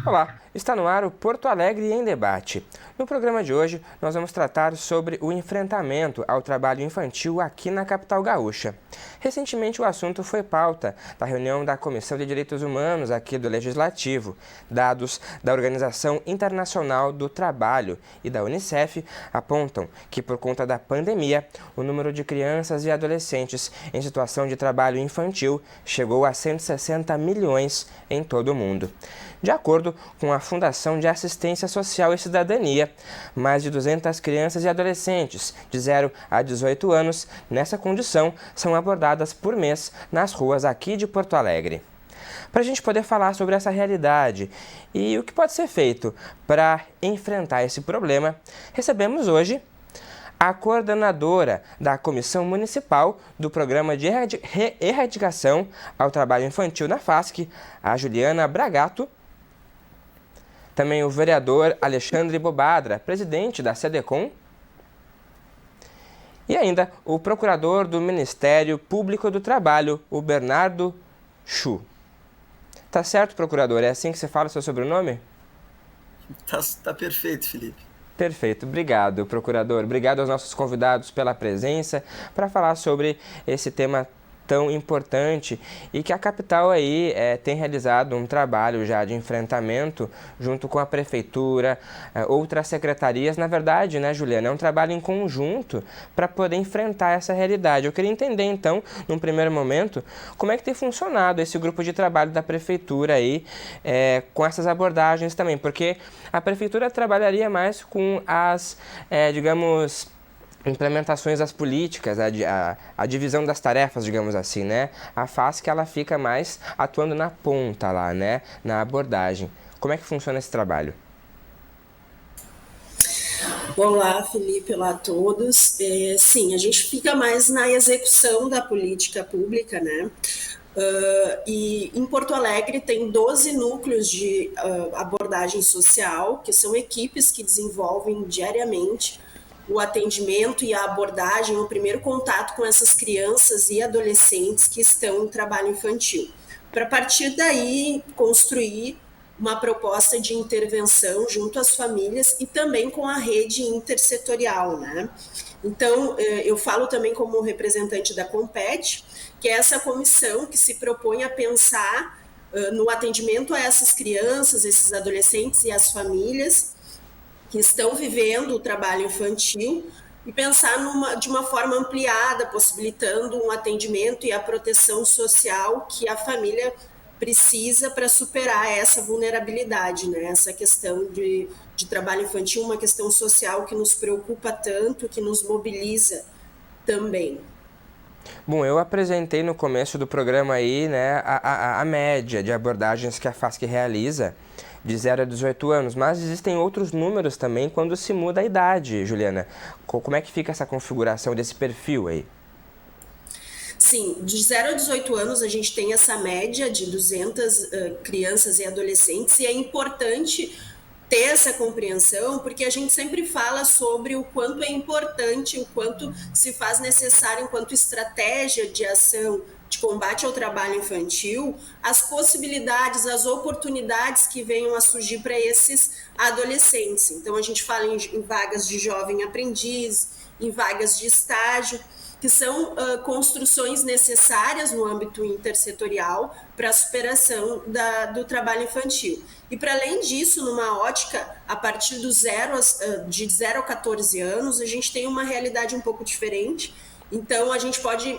Olá, está no ar o Porto Alegre em Debate. No programa de hoje, nós vamos tratar sobre o enfrentamento ao trabalho infantil aqui na capital gaúcha. Recentemente, o assunto foi pauta da reunião da Comissão de Direitos Humanos aqui do Legislativo. Dados da Organização Internacional do Trabalho e da Unicef apontam que, por conta da pandemia, o número de crianças e adolescentes em situação de trabalho infantil chegou a 160 milhões em todo o mundo. De acordo com a Fundação de Assistência Social e Cidadania, mais de 200 crianças e adolescentes de 0 a 18 anos nessa condição são abordadas por mês nas ruas aqui de Porto Alegre. Para a gente poder falar sobre essa realidade e o que pode ser feito para enfrentar esse problema, recebemos hoje a coordenadora da Comissão Municipal do Programa de Erradicação ao Trabalho Infantil na FASC, a Juliana Bragato. Também o vereador Alexandre Bobadra, presidente da SEDECOM. E ainda o procurador do Ministério Público do Trabalho, o Bernardo Chu. Tá certo, procurador? É assim que você fala o seu sobrenome? Tá perfeito, Felipe. Perfeito, obrigado, procurador. Obrigado aos nossos convidados pela presença para falar sobre esse tema tão importante e que a capital aí tem realizado um trabalho já de enfrentamento junto com a prefeitura, outras secretarias. Na verdade, né, Juliana, é um trabalho em conjunto para poder enfrentar essa realidade. Eu queria entender, então, num primeiro momento, como é que tem funcionado esse grupo de trabalho da prefeitura aí com essas abordagens também, porque a prefeitura trabalharia mais com as, digamos, implementações das políticas, a divisão das tarefas, digamos assim, né? A FASC, ela fica mais atuando na ponta lá, né? Na abordagem. Como é que funciona esse trabalho? Olá, Felipe, olá a todos. Sim, a gente fica mais na execução da política pública, né? E em Porto Alegre tem 12 núcleos de abordagem social, que são equipes que desenvolvem diariamente o atendimento e a abordagem, o primeiro contato com essas crianças e adolescentes que estão em trabalho infantil. Para a partir daí construir uma proposta de intervenção junto às famílias e também com a rede intersetorial, né? Então, eu falo também como representante da Compete, que é essa comissão que se propõe a pensar no atendimento a essas crianças, esses adolescentes e as famílias que estão vivendo o trabalho infantil e pensar de uma forma ampliada, possibilitando um atendimento e a proteção social que a família precisa para superar essa vulnerabilidade, né? Essa questão de trabalho infantil, uma questão social que nos preocupa tanto, que nos mobiliza também. Bom, eu apresentei no começo do programa aí, né, a média de abordagens que a FASC realiza de 0 a 18 anos, mas existem outros números também quando se muda a idade, Juliana. Como é que fica essa configuração desse perfil aí? Sim, de 0 a 18 anos a gente tem essa média de 200 crianças e adolescentes e é importante ter essa compreensão, porque a gente sempre fala sobre o quanto é importante, o quanto se faz necessário enquanto estratégia de ação de combate ao trabalho infantil, as possibilidades, as oportunidades que venham a surgir para esses adolescentes. Então a gente fala em vagas de jovem aprendiz, em vagas de estágio, que são construções necessárias no âmbito intersetorial para a superação do trabalho infantil. E para além disso, numa ótica, a partir de 0 a 14 anos, a gente tem uma realidade um pouco diferente. Então, a gente pode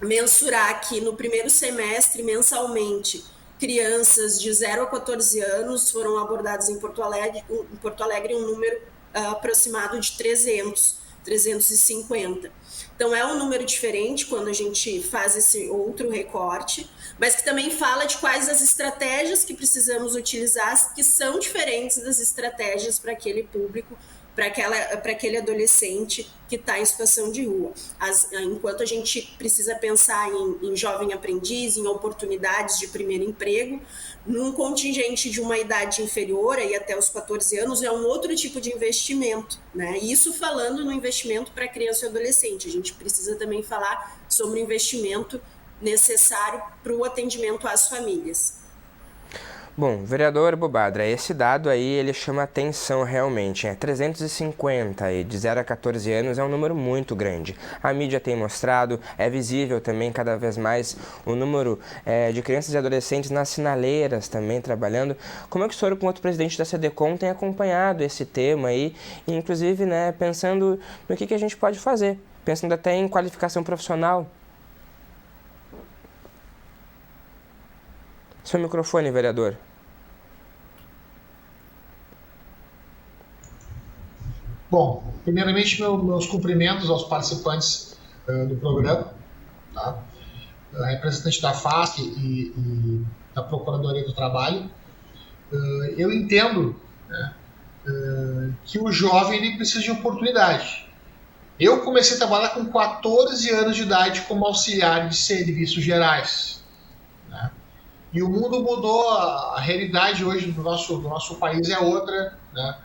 mensurar que no primeiro semestre, mensalmente, crianças de 0 a 14 anos foram abordadas em Porto Alegre um número aproximado de 350. Então é um número diferente quando a gente faz esse outro recorte, mas que também fala de quais as estratégias que precisamos utilizar, que são diferentes das estratégias para aquele público, para aquele adolescente que está em situação de rua. Enquanto a gente precisa pensar em jovem aprendiz, em oportunidades de primeiro emprego, num contingente de uma idade inferior, aí até os 14 anos, é um outro tipo de investimento, né? Isso falando no investimento para criança e adolescente. A gente precisa também falar sobre o investimento necessário para o atendimento às famílias. Bom, vereador Bobadra, esse dado aí ele chama atenção realmente, 350 e de 0 a 14 anos é um número muito grande. A mídia tem mostrado, é visível também cada vez mais o número de crianças e adolescentes nas sinaleiras também trabalhando. Como é que o senhor, com outro presidente da SEDECOM, tem acompanhado esse tema aí, e inclusive pensando no que a gente pode fazer, pensando até em qualificação profissional? Seu microfone, vereador. Bom, primeiramente, meus cumprimentos aos participantes do programa, tá? Representante da FASC e da Procuradoria do Trabalho. Eu entendo, né, que o jovem ele precisa de oportunidade. Eu comecei a trabalhar com 14 anos de idade como auxiliar de serviços gerais, né? E o mundo mudou, a realidade hoje do nosso país é outra, né?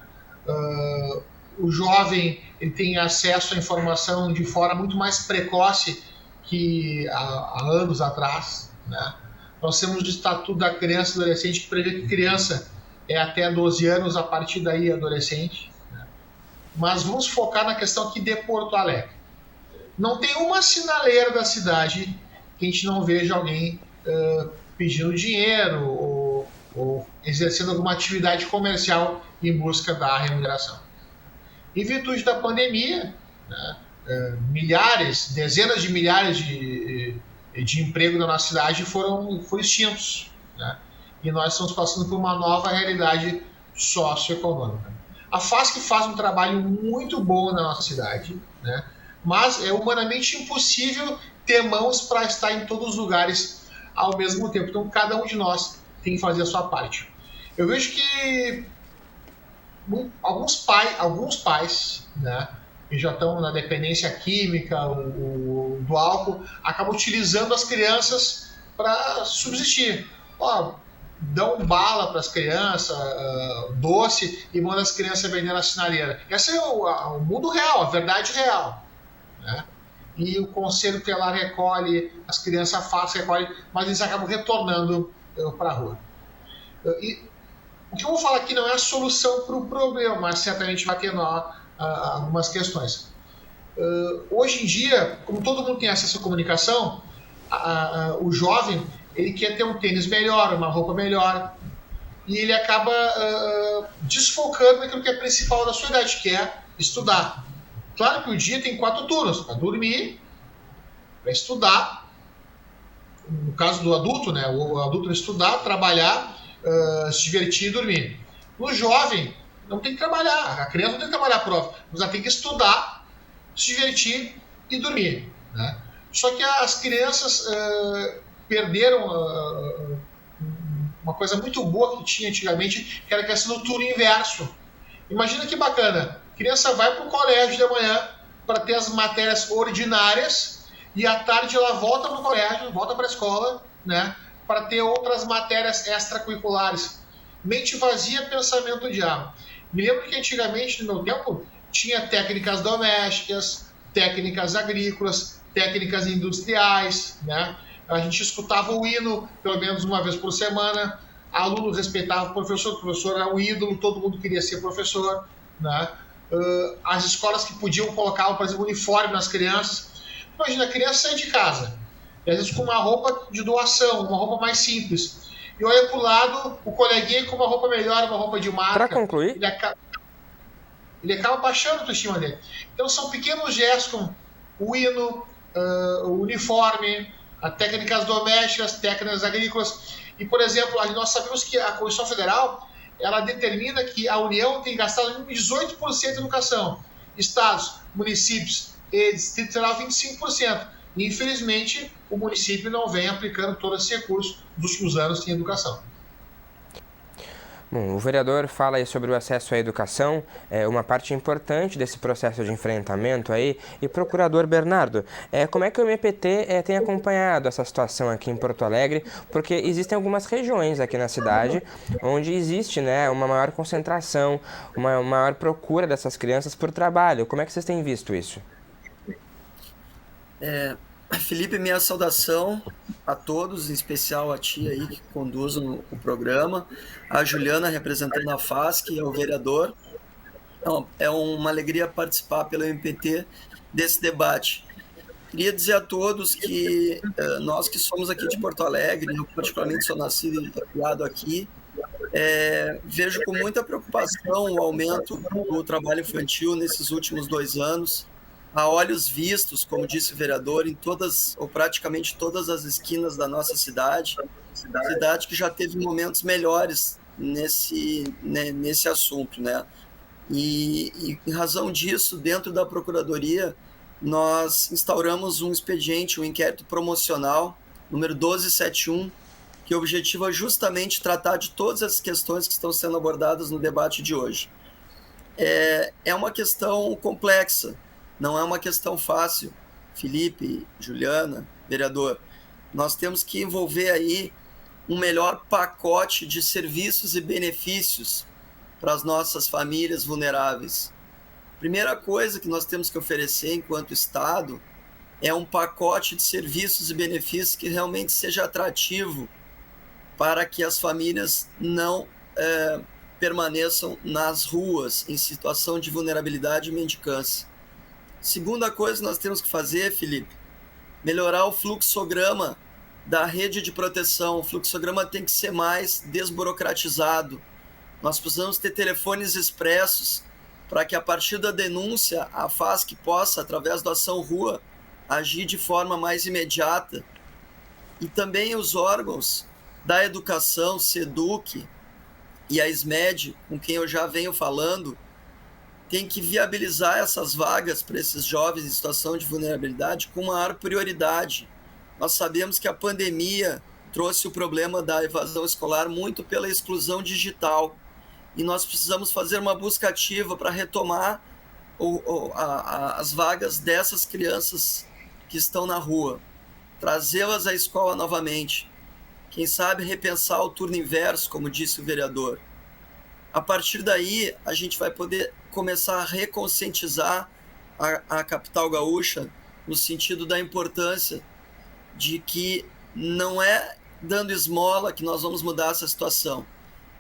O jovem ele tem acesso à informação de forma muito mais precoce que há anos atrás, né? Nós temos o Estatuto da Criança e do Adolescente que prevê que criança é até 12 anos, a partir daí adolescente, né? Mas vamos focar na questão aqui de Porto Alegre. Não tem uma sinaleira da cidade que a gente não veja alguém pedindo dinheiro ou exercendo alguma atividade comercial em busca da remuneração. Em virtude da pandemia, né, dezenas de milhares de empregos na nossa cidade foram extintos, né? E nós estamos passando por uma nova realidade socioeconômica. A FASC faz um trabalho muito bom na nossa cidade, né? Mas é humanamente impossível ter mãos para estar em todos os lugares ao mesmo tempo. Então, cada um de nós tem que fazer a sua parte. Eu vejo que alguns pais, né, que já estão na dependência química do álcool, acabam utilizando as crianças para subsistir. Dão bala para as crianças, doce, e mandam as crianças vender na sinaleira. Esse é o mundo real, a verdade real, né? E o Conselho Tutelar recolhe, as crianças afastam, recolhem, mas eles acabam retornando para a rua. O que eu vou falar aqui não é a solução para o problema, mas certamente vai ter algumas questões. Hoje em dia, como todo mundo tem acesso à comunicação, o jovem ele quer ter um tênis melhor, uma roupa melhor, e ele acaba desfocando naquilo que é principal da sua idade, que é estudar. Claro que o dia tem 4 turnos, para dormir, para estudar, no caso do adulto, né, o adulto vai estudar, trabalhar, se divertir e dormir. No jovem, não tem que trabalhar, a criança não tem que trabalhar a prova, mas ela tem que estudar, se divertir e dormir, né? Só que as crianças perderam uma coisa muito boa que tinha antigamente, que era a questão do turno inverso. Imagina que bacana, a criança vai para o colégio de manhã para ter as matérias ordinárias e à tarde ela volta para o colégio, volta para a escola, né, para ter outras matérias extracurriculares. Mente vazia, pensamento diabo. Me lembro que antigamente, no meu tempo, tinha técnicas domésticas, técnicas agrícolas, técnicas industriais, né? A gente escutava o hino pelo menos uma vez por semana, aluno respeitava o professor era um ídolo, todo mundo queria ser professor, né? As escolas que podiam colocar, por exemplo, uniforme nas crianças. Imagina, a criança sai de casa, e às vezes com uma roupa de doação, uma roupa mais simples, e olha para o lado o coleguinha com uma roupa melhor, uma roupa de marca. Para concluir, ele acaba baixando a autoestima dele. Então são pequenos gestos como o hino, o uniforme, as técnicas domésticas, técnicas agrícolas. E, por exemplo, nós sabemos que a Constituição Federal ela determina que a União tem gastado 18% em educação. Estados, municípios e Distrito Federal 25%. E, infelizmente, o município não vem aplicando todos esses recursos dos últimos anos em educação. Bom, o vereador fala aí sobre o acesso à educação, uma parte importante desse processo de enfrentamento aí. E procurador Bernardo, como é que o MPT tem acompanhado essa situação aqui em Porto Alegre? Porque existem algumas regiões aqui na cidade onde existe, né, uma maior concentração, uma maior procura dessas crianças por trabalho. Como é que vocês têm visto isso? Felipe, minha saudação a todos, em especial a ti aí que conduz o programa, a Juliana representando a FASC e ao vereador. Então, é uma alegria participar pelo MPT desse debate. Queria dizer a todos que nós que somos aqui de Porto Alegre, eu particularmente sou nascido e criado aqui, vejo com muita preocupação o aumento do trabalho infantil nesses últimos 2 anos, a olhos vistos, como disse o vereador, em todas ou praticamente todas as esquinas da nossa cidade que já teve momentos melhores nesse assunto, né? E em razão disso, dentro da Procuradoria, nós instauramos um expediente, um inquérito promocional, número 1271, que objetiva justamente tratar de todas as questões que estão sendo abordadas no debate de hoje. É uma questão complexa, não é uma questão fácil. Felipe, Juliana, vereador, nós temos que envolver aí um melhor pacote de serviços e benefícios para as nossas famílias vulneráveis. Primeira coisa que nós temos que oferecer enquanto Estado é um pacote de serviços e benefícios que realmente seja atrativo para que as famílias não permaneçam nas ruas em situação de vulnerabilidade e mendicância. Segunda coisa que nós temos que fazer, Felipe, melhorar o fluxograma da rede de proteção. O fluxograma tem que ser mais desburocratizado. Nós precisamos ter telefones expressos para que, a partir da denúncia, a FASC possa, através da Ação Rua, agir de forma mais imediata. E também os órgãos da educação, SEDUC e a SMED, com quem eu já venho falando, tem que viabilizar essas vagas para esses jovens em situação de vulnerabilidade com maior prioridade. Nós sabemos que a pandemia trouxe o problema da evasão escolar muito pela exclusão digital, e nós precisamos fazer uma busca ativa para retomar as vagas dessas crianças que estão na rua, trazê-las à escola novamente. Quem sabe repensar o turno inverso, como disse o vereador. A partir daí, a gente vai poder começar a reconscientizar a capital gaúcha no sentido da importância de que não é dando esmola que nós vamos mudar essa situação,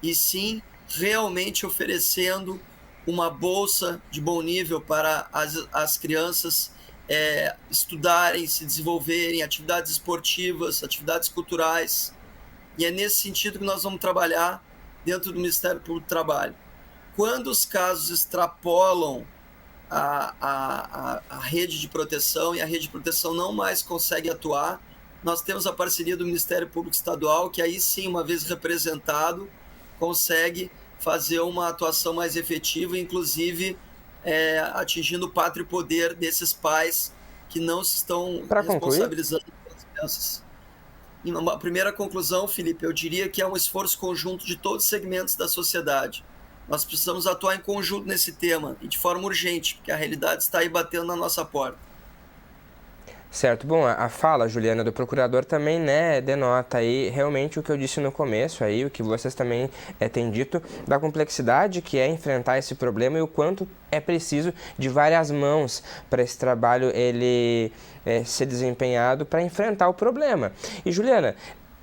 e sim realmente oferecendo uma bolsa de bom nível para as crianças estudarem, se desenvolverem, atividades esportivas, atividades culturais. E é nesse sentido que nós vamos trabalhar dentro do Ministério Público do Trabalho. Quando os casos extrapolam a rede de proteção e a rede de proteção não mais consegue atuar, nós temos a parceria do Ministério Público Estadual, que aí sim, uma vez representado, consegue fazer uma atuação mais efetiva, inclusive atingindo o pátrio poder desses pais que não se estão responsabilizando pelas crianças. Em uma primeira conclusão, Felipe, eu diria que é um esforço conjunto de todos os segmentos da sociedade. Nós precisamos atuar em conjunto nesse tema e de forma urgente, porque a realidade está aí batendo na nossa porta. Certo. Bom, a fala, Juliana, do procurador também, né, denota aí realmente o que eu disse no começo, aí, o que vocês também têm dito, da complexidade que é enfrentar esse problema e o quanto é preciso de várias mãos para esse trabalho ele ser desempenhado para enfrentar o problema. E, Juliana,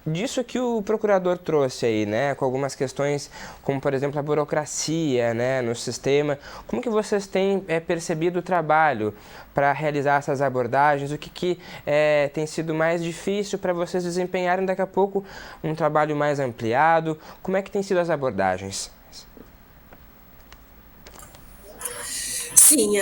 disso que o procurador trouxe aí, né, com algumas questões como, por exemplo, a burocracia, né, no sistema, como que vocês têm percebido o trabalho para realizar essas abordagens? O que tem sido mais difícil para vocês desempenharem daqui a pouco um trabalho mais ampliado? Como é que tem sido as abordagens? Sim,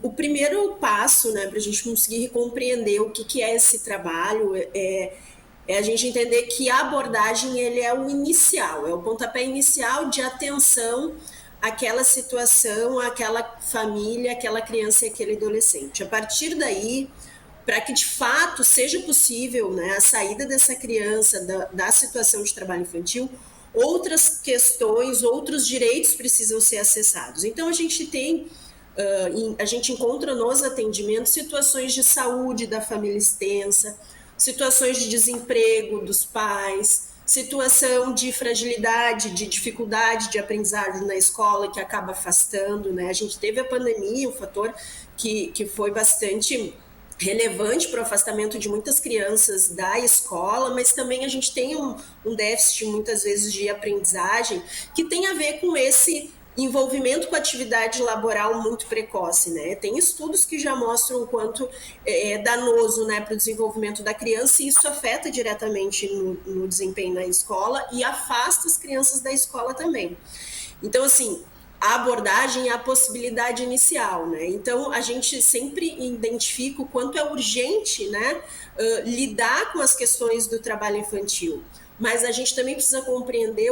o primeiro passo, né, para a gente conseguir compreender o que é esse trabalho é a gente entender que a abordagem ele é o inicial, é o pontapé inicial de atenção àquela situação, àquela família, àquela criança e aquele adolescente. A partir daí, para que de fato seja possível, né, a saída dessa criança da situação de trabalho infantil, outras questões, outros direitos precisam ser acessados. Então a gente encontra nos atendimentos situações de saúde da família extensa, situações de desemprego dos pais, situação de fragilidade, de dificuldade de aprendizagem na escola que acaba afastando, né? A gente teve a pandemia, um fator que foi bastante relevante para o afastamento de muitas crianças da escola, mas também a gente tem um déficit, muitas vezes, de aprendizagem, que tem a ver com esse envolvimento com a atividade laboral muito precoce, né? Tem estudos que já mostram o quanto é danoso, né, para o desenvolvimento da criança, e isso afeta diretamente no desempenho na escola e afasta as crianças da escola também. Então, assim, a abordagem é a possibilidade inicial, né? Então, a gente sempre identifica o quanto é urgente, né, lidar com as questões do trabalho infantil. Mas a gente também precisa compreender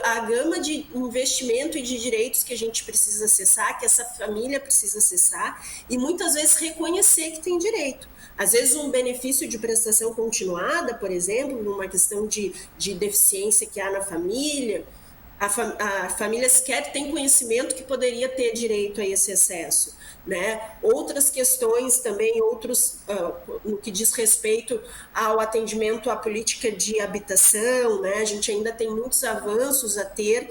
a gama de investimento e de direitos que a gente precisa acessar, que essa família precisa acessar, e muitas vezes reconhecer que tem direito. Às vezes um benefício de prestação continuada, por exemplo, numa questão de deficiência que há na família, a família sequer tem conhecimento que poderia ter direito a esse acesso, né? Outras questões também, no que diz respeito ao atendimento à política de habitação, né? A gente ainda tem muitos avanços a ter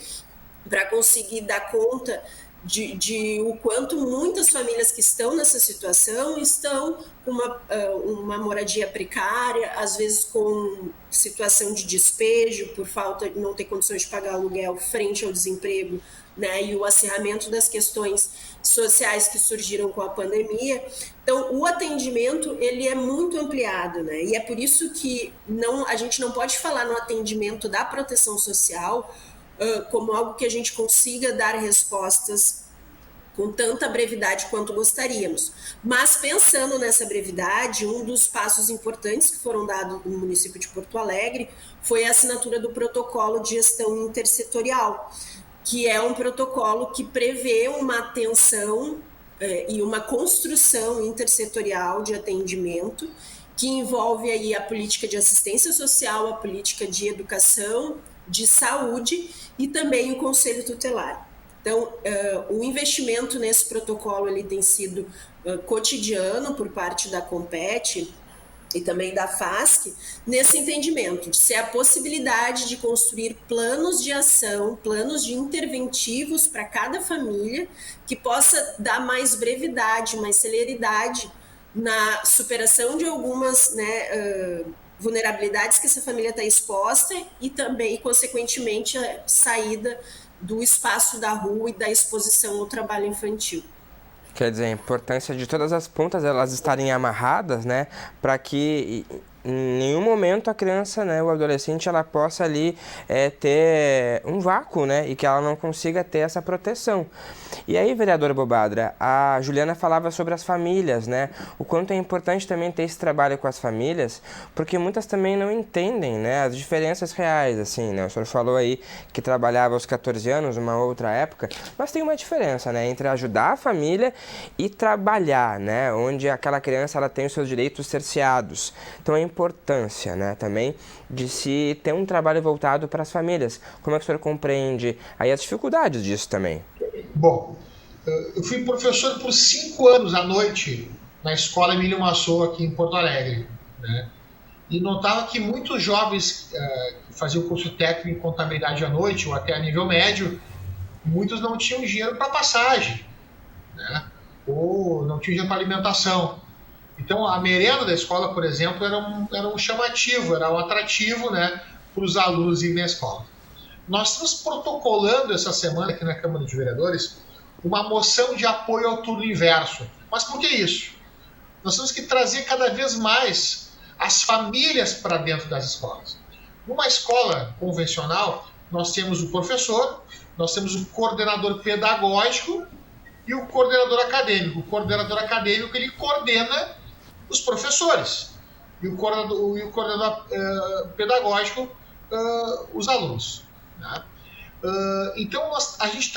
para conseguir dar conta de o quanto muitas famílias que estão nessa situação estão com uma moradia precária, às vezes com situação de despejo, por falta de não ter condições de pagar aluguel frente ao desemprego, né, e o acirramento das questões sociais que surgiram com a pandemia. Então, o atendimento, ele é muito ampliado, né, e é por isso que a gente não pode falar no atendimento da proteção social como algo que a gente consiga dar respostas com tanta brevidade quanto gostaríamos. Mas, pensando nessa brevidade, um dos passos importantes que foram dados no município de Porto Alegre foi a assinatura do protocolo de gestão intersetorial, que é um protocolo que prevê uma atenção e uma construção intersetorial de atendimento, que envolve aí a política de assistência social, a política de educação, de saúde e também o Conselho Tutelar. Então, o investimento nesse protocolo ele tem sido cotidiano por parte da Compete e também da FASC, nesse entendimento de ser a possibilidade de construir planos de ação, planos de interventivos para cada família, que possa dar mais brevidade, mais celeridade na superação de algumas, né, vulnerabilidades que essa família está exposta e também, consequentemente, a saída do espaço da rua e da exposição ao trabalho infantil. Quer dizer, a importância de todas as pontas elas estarem amarradas, né, para que em nenhum momento a criança, né, o adolescente, ela possa ali ter um vácuo, né, e que ela não consiga ter essa proteção. E aí, vereadora Bobadra, a Juliana falava sobre as famílias, né, o quanto é importante também ter esse trabalho com as famílias, porque muitas também não entendem, né, as diferenças reais, assim, né, o senhor falou aí que trabalhava aos 14 anos, numa outra época, mas tem uma diferença, né, entre ajudar a família e trabalhar, né, onde aquela criança, ela tem os seus direitos cerceados. Então, a importância, né, também de se ter um trabalho voltado para as famílias. Como é que o senhor compreende aí as dificuldades disso também? Bom, eu fui professor por 5 anos à noite na Escola Emílio Massou aqui em Porto Alegre, né? E notava que muitos jovens que faziam curso técnico em contabilidade à noite ou até a nível médio, muitos não tinham dinheiro para passagem, né? Ou não tinham dinheiro para alimentação. Então, a merenda da escola, por exemplo, era um chamativo, era um atrativo, né, para os alunos irem na escola. Nós estamos protocolando essa semana aqui na Câmara de Vereadores uma moção de apoio ao turno inverso. Mas por que isso? Nós temos que trazer cada vez mais as famílias para dentro das escolas. Numa escola convencional, nós temos o professor, nós temos o coordenador pedagógico e o coordenador acadêmico. O coordenador acadêmico, ele coordena os professores e o coordenador pedagógico os alunos, né? Então a gente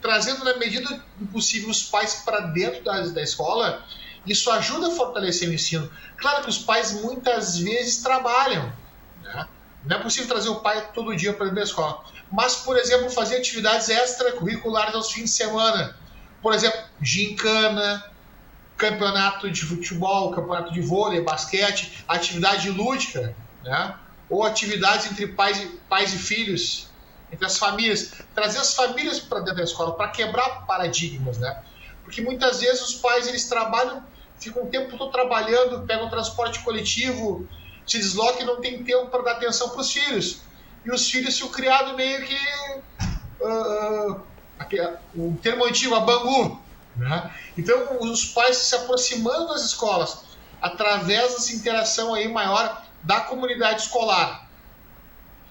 trazendo na medida do possível os pais para dentro da escola, isso ajuda a fortalecer o ensino. Claro que os pais muitas vezes trabalham, né? Não é possível trazer o pai todo dia para dentro da escola, mas, por exemplo, fazer atividades extracurriculares aos fins de semana, por exemplo, gincana, campeonato de futebol, campeonato de vôlei, basquete, atividade lúdica, né? Ou atividades entre pais e filhos, entre as famílias. Trazer as famílias para dentro da escola, para quebrar paradigmas, né? Porque muitas vezes os pais eles trabalham fica um tempo todo trabalhando, pega um transporte coletivo, se desloca e não tem tempo para dar atenção para os filhos. E os filhos ficam criados meio que o termo antigo, a bangu, né? Então, os pais se aproximando das escolas através dessa interação aí maior da comunidade escolar.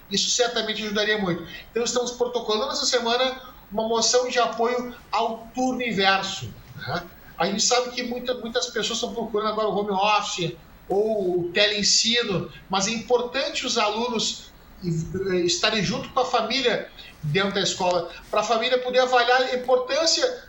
Isso certamente ajudaria muito. Então, estamos protocolando essa semana uma moção de apoio ao turno inverso, né? A gente sabe que muitas pessoas estão procurando agora o home office ou o teleensino, mas é importante os alunos estarem junto com a família dentro da escola, para a família poder avaliar a importância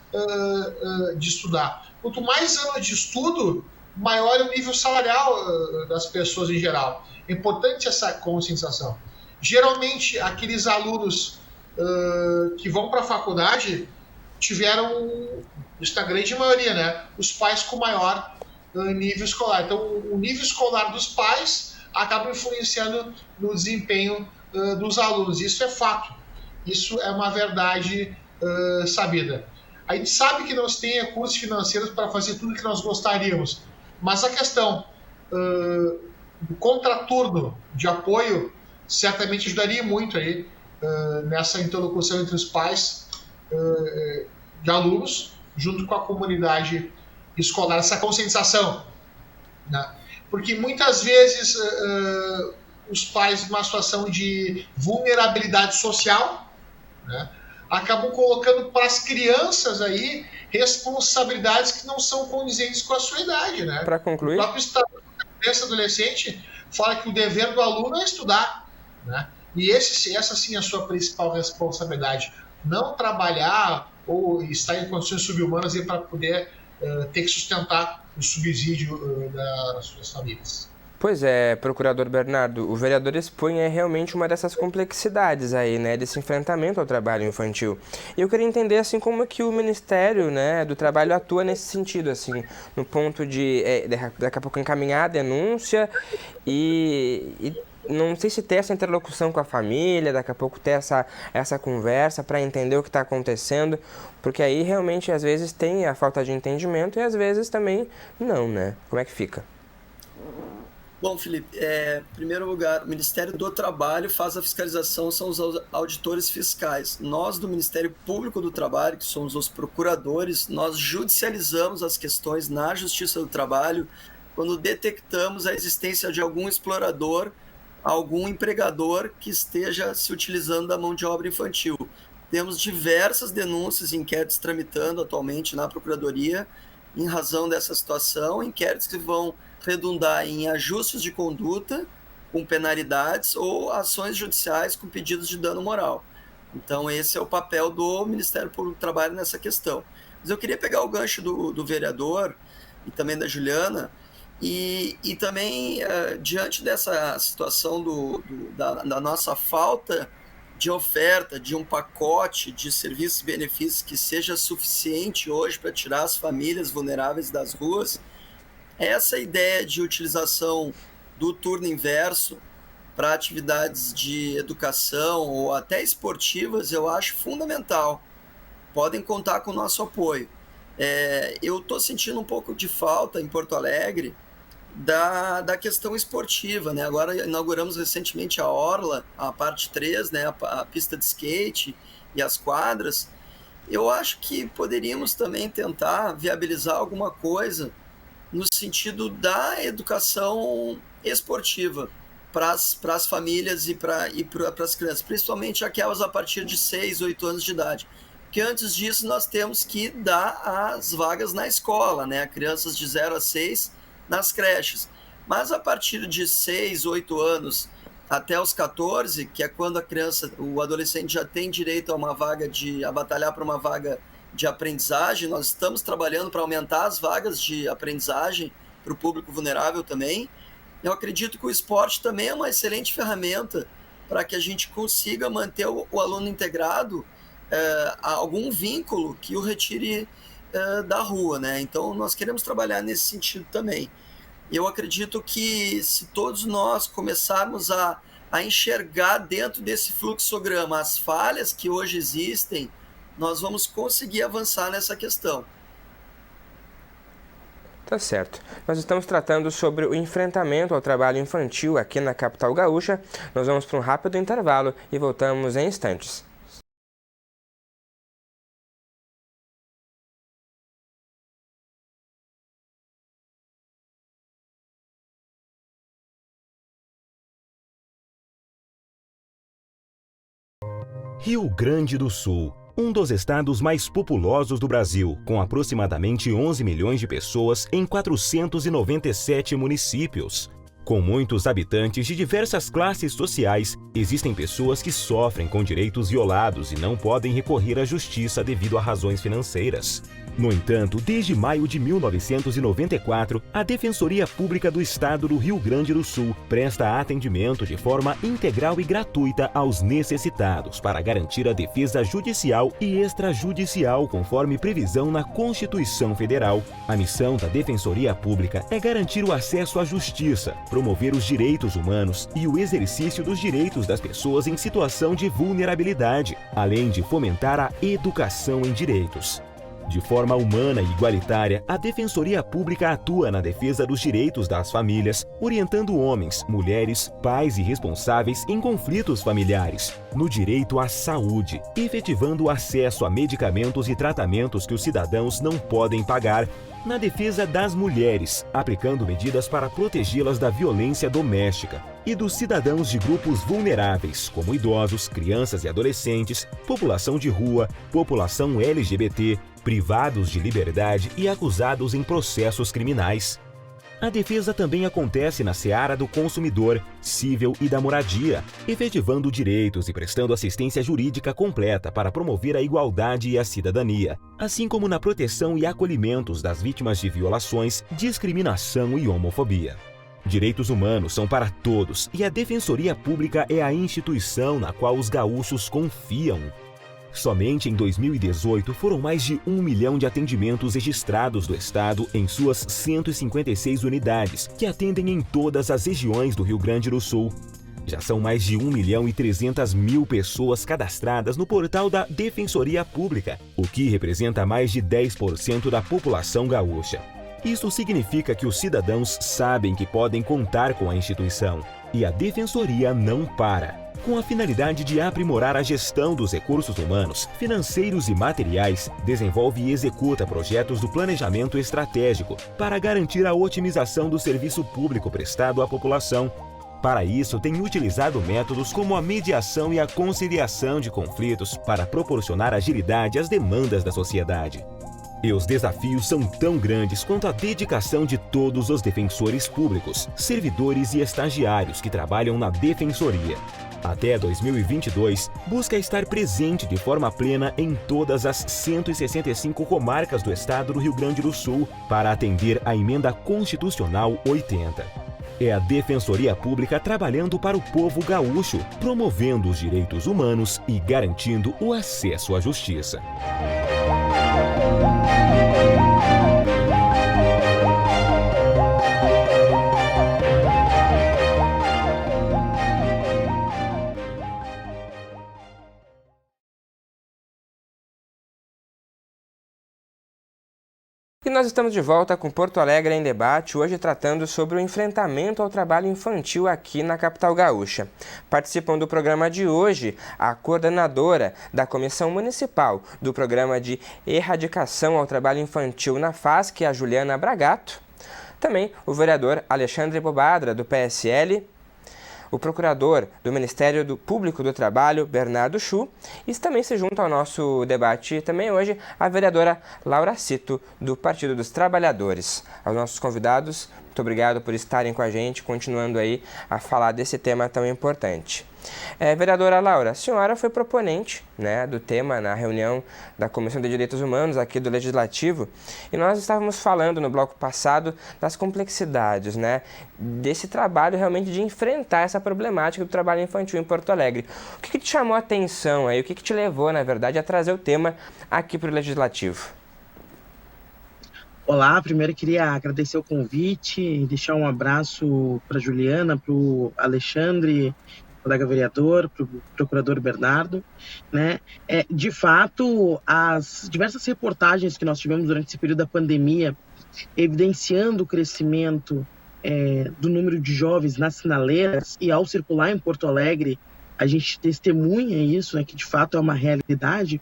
de estudar. Quanto mais anos de estudo, maior é o nível salarial das pessoas em geral. É importante essa conscientização. Geralmente, aqueles alunos que vão para a faculdade tiveram, isso na grande maioria, né, os pais com maior nível escolar. Então, o nível escolar dos pais acaba influenciando no desempenho dos alunos. Isso é fato. Isso é uma verdade sabida. A gente sabe que não se tem recursos financeiros para fazer tudo o que nós gostaríamos, mas a questão do contraturno de apoio certamente ajudaria muito aí nessa interlocução entre os pais de alunos, junto com a comunidade escolar, essa conscientização, né? Porque muitas vezes os pais, numa situação de vulnerabilidade social, né, acabam colocando para as crianças aí responsabilidades que não são condizentes com a sua idade, né? Para concluir, o próprio Estatuto da Criança e Adolescente fala que o dever do aluno é estudar, né? E essa sim é a sua principal responsabilidade, não trabalhar ou estar em condições subhumanas para poder ter que sustentar o subsídio das suas famílias. Pois é, procurador Bernardo, o vereador expõe realmente uma dessas complexidades aí, né, desse enfrentamento ao trabalho infantil. E eu queria entender, assim, como é que o Ministério, né, do Trabalho atua nesse sentido, assim, no ponto de, daqui a pouco, encaminhar a denúncia e não sei se ter essa interlocução com a família, daqui a pouco ter essa conversa para entender o que está acontecendo, porque aí realmente às vezes tem a falta de entendimento e às vezes também não, né? Como é que fica? Bom, Felipe, em primeiro lugar, o Ministério do Trabalho faz a fiscalização, são os auditores fiscais. Nós, do Ministério Público do Trabalho, que somos os procuradores, nós judicializamos as questões na Justiça do Trabalho quando detectamos a existência de algum explorador, algum empregador que esteja se utilizando da mão de obra infantil. Temos diversas denúncias e inquéritos tramitando atualmente na Procuradoria em razão dessa situação, inquéritos que vão redundar em ajustes de conduta com penalidades ou ações judiciais com pedidos de dano moral. Então esse é o papel do Ministério Público do Trabalho nessa questão. Mas eu queria pegar o gancho do vereador e também da Juliana e também diante dessa situação da nossa falta de oferta de um pacote de serviços e benefícios que seja suficiente hoje para tirar as famílias vulneráveis das ruas, essa ideia de utilização do turno inverso para atividades de educação ou até esportivas, eu acho fundamental. Podem contar com o nosso apoio. Eu estou sentindo um pouco de falta em Porto Alegre da questão esportiva, né? Agora inauguramos recentemente a Orla, a parte 3, né? A pista de skate e as quadras. Eu acho que poderíamos também tentar viabilizar alguma coisa no sentido da educação esportiva para as famílias e para as crianças, principalmente aquelas a partir de 6, 8 anos de idade. Porque antes disso nós temos que dar as vagas na escola, né? Crianças de 0 a 6 nas creches. Mas a partir de 6, 8 anos até os 14, que é quando o adolescente já tem direito a batalhar para uma vaga de aprendizagem, nós estamos trabalhando para aumentar as vagas de aprendizagem para o público vulnerável também. Eu acredito que o esporte também é uma excelente ferramenta para que a gente consiga manter o aluno integrado a algum vínculo que o retire da rua, né? Então nós queremos trabalhar nesse sentido também. Eu acredito que se todos nós começarmos a enxergar dentro desse fluxograma as falhas que hoje existem, nós vamos conseguir avançar nessa questão. Tá certo. Nós estamos tratando sobre o enfrentamento ao trabalho infantil aqui na capital gaúcha. Nós vamos para um rápido intervalo e voltamos em instantes. Rio Grande do Sul, um dos estados mais populosos do Brasil, com aproximadamente 11 milhões de pessoas em 497 municípios. Com muitos habitantes de diversas classes sociais, existem pessoas que sofrem com direitos violados e não podem recorrer à justiça devido a razões financeiras. No entanto, desde maio de 1994, a Defensoria Pública do Estado do Rio Grande do Sul presta atendimento de forma integral e gratuita aos necessitados para garantir a defesa judicial e extrajudicial conforme previsão na Constituição Federal. A missão da Defensoria Pública é garantir o acesso à justiça, promover os direitos humanos e o exercício dos direitos das pessoas em situação de vulnerabilidade, além de fomentar a educação em direitos. De forma humana e igualitária, a Defensoria Pública atua na defesa dos direitos das famílias, orientando homens, mulheres, pais e responsáveis em conflitos familiares, no direito à saúde, efetivando o acesso a medicamentos e tratamentos que os cidadãos não podem pagar, na defesa das mulheres, aplicando medidas para protegê-las da violência doméstica, e dos cidadãos de grupos vulneráveis, como idosos, crianças e adolescentes, população de rua, população LGBT, privados de liberdade e acusados em processos criminais. A defesa também acontece na seara do consumidor, cível e da moradia, efetivando direitos e prestando assistência jurídica completa para promover a igualdade e a cidadania, assim como na proteção e acolhimentos das vítimas de violações, discriminação e homofobia. Direitos humanos são para todos e a Defensoria Pública é a instituição na qual os gaúchos confiam. Somente em 2018 foram mais de 1 milhão de atendimentos registrados do estado em suas 156 unidades, que atendem em todas as regiões do Rio Grande do Sul. Já são mais de 1.300.000 pessoas cadastradas no portal da Defensoria Pública, o que representa mais de 10% da população gaúcha. Isso significa que os cidadãos sabem que podem contar com a instituição, e a Defensoria não para. Com a finalidade de aprimorar a gestão dos recursos humanos, financeiros e materiais, desenvolve e executa projetos do planejamento estratégico para garantir a otimização do serviço público prestado à população. Para isso, tem utilizado métodos como a mediação e a conciliação de conflitos para proporcionar agilidade às demandas da sociedade. E os desafios são tão grandes quanto a dedicação de todos os defensores públicos, servidores e estagiários que trabalham na Defensoria. Até 2022, busca estar presente de forma plena em todas as 165 comarcas do estado do Rio Grande do Sul para atender à Emenda Constitucional 80. É a Defensoria Pública trabalhando para o povo gaúcho, promovendo os direitos humanos e garantindo o acesso à justiça. E nós estamos de volta com Porto Alegre em Debate, hoje tratando sobre o enfrentamento ao trabalho infantil aqui na capital gaúcha. Participam do programa de hoje a coordenadora da Comissão Municipal do Programa de Erradicação ao Trabalho Infantil na FASC, a Juliana Bragato, também o vereador Alexandre Bobadra, do PSL, o procurador do Ministério Público do Trabalho, Bernardo Chu, e também se junta ao nosso debate também hoje a vereadora Laura Cito, do Partido dos Trabalhadores. Aos nossos convidados, muito obrigado por estarem com a gente, continuando aí a falar desse tema tão importante. Vereadora Laura, a senhora foi proponente, né, do tema na reunião da Comissão de Direitos Humanos aqui do Legislativo, e nós estávamos falando no bloco passado das complexidades, né, desse trabalho realmente de enfrentar essa problemática do trabalho infantil em Porto Alegre. O que te chamou a atenção aí, o que te levou, na verdade, a trazer o tema aqui para o Legislativo? Olá, primeiro queria agradecer o convite e deixar um abraço para a Juliana, para o Alexandre, colega vereador, para o procurador Bernardo, né? De fato, as diversas reportagens que nós tivemos durante esse período da pandemia evidenciando o crescimento do número de jovens nas sinaleiras, e ao circular em Porto Alegre, a gente testemunha isso, né, que de fato é uma realidade,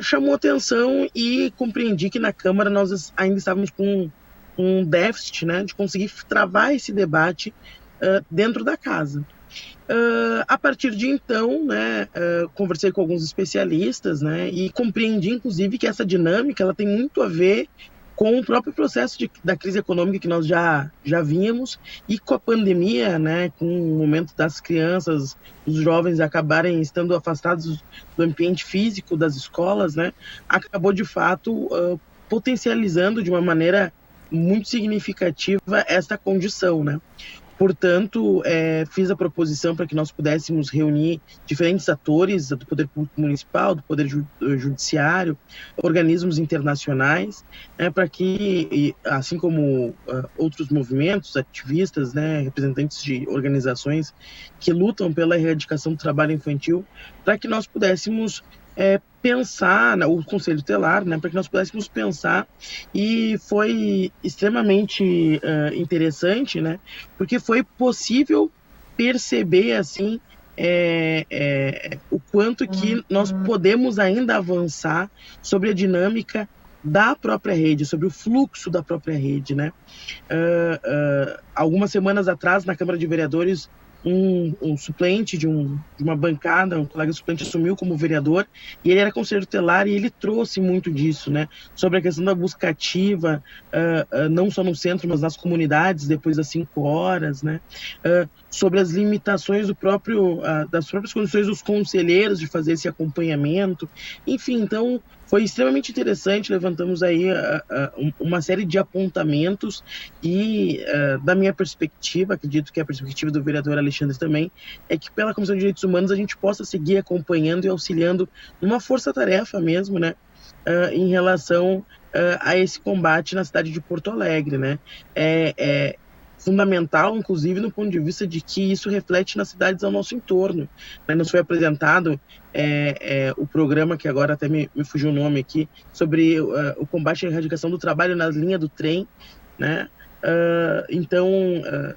chamou atenção e compreendi que na Câmara nós ainda estávamos com um déficit, né, de conseguir travar esse debate dentro da casa. A partir de então, né, conversei com alguns especialistas, né, e compreendi, inclusive, que essa dinâmica ela tem muito a ver com o próprio processo da crise econômica que nós já vínhamos, e com a pandemia, né, com o momento das crianças, os jovens acabarem estando afastados do ambiente físico das escolas, né, acabou, de fato, potencializando de uma maneira muito significativa esta condição, né. Portanto, fiz a proposição para que nós pudéssemos reunir diferentes atores do Poder Público Municipal, do Poder Judiciário, organismos internacionais, para que, assim como outros movimentos, ativistas, né, representantes de organizações que lutam pela erradicação do trabalho infantil, para que nós pudéssemos pensar, o Conselho Tutelar, né, para que nós pudéssemos pensar, e foi extremamente interessante, né, porque foi possível perceber, assim, o quanto que nós podemos ainda avançar sobre a dinâmica da própria rede, sobre o fluxo da própria rede, né. Algumas semanas atrás, na Câmara de Vereadores, um suplente de uma bancada, um colega suplente assumiu como vereador, e ele era conselheiro tutelar, e ele trouxe muito disso, né, sobre a questão da busca ativa, não só no centro, mas nas comunidades, depois das 5 horas, né, sobre as limitações das próprias condições dos conselheiros de fazer esse acompanhamento, enfim, então foi extremamente interessante. Levantamos aí uma série de apontamentos e, da minha perspectiva, acredito que a perspectiva do vereador Alexandre também, é que pela Comissão de Direitos Humanos a gente possa seguir acompanhando e auxiliando numa força-tarefa mesmo, né, em relação a esse combate na cidade de Porto Alegre, né. É fundamental, inclusive, no ponto de vista de que isso reflete nas cidades ao nosso entorno, né. Nos foi apresentado o programa, que agora até me fugiu o nome aqui, sobre o combate à erradicação do trabalho na linha do trem, né. Então,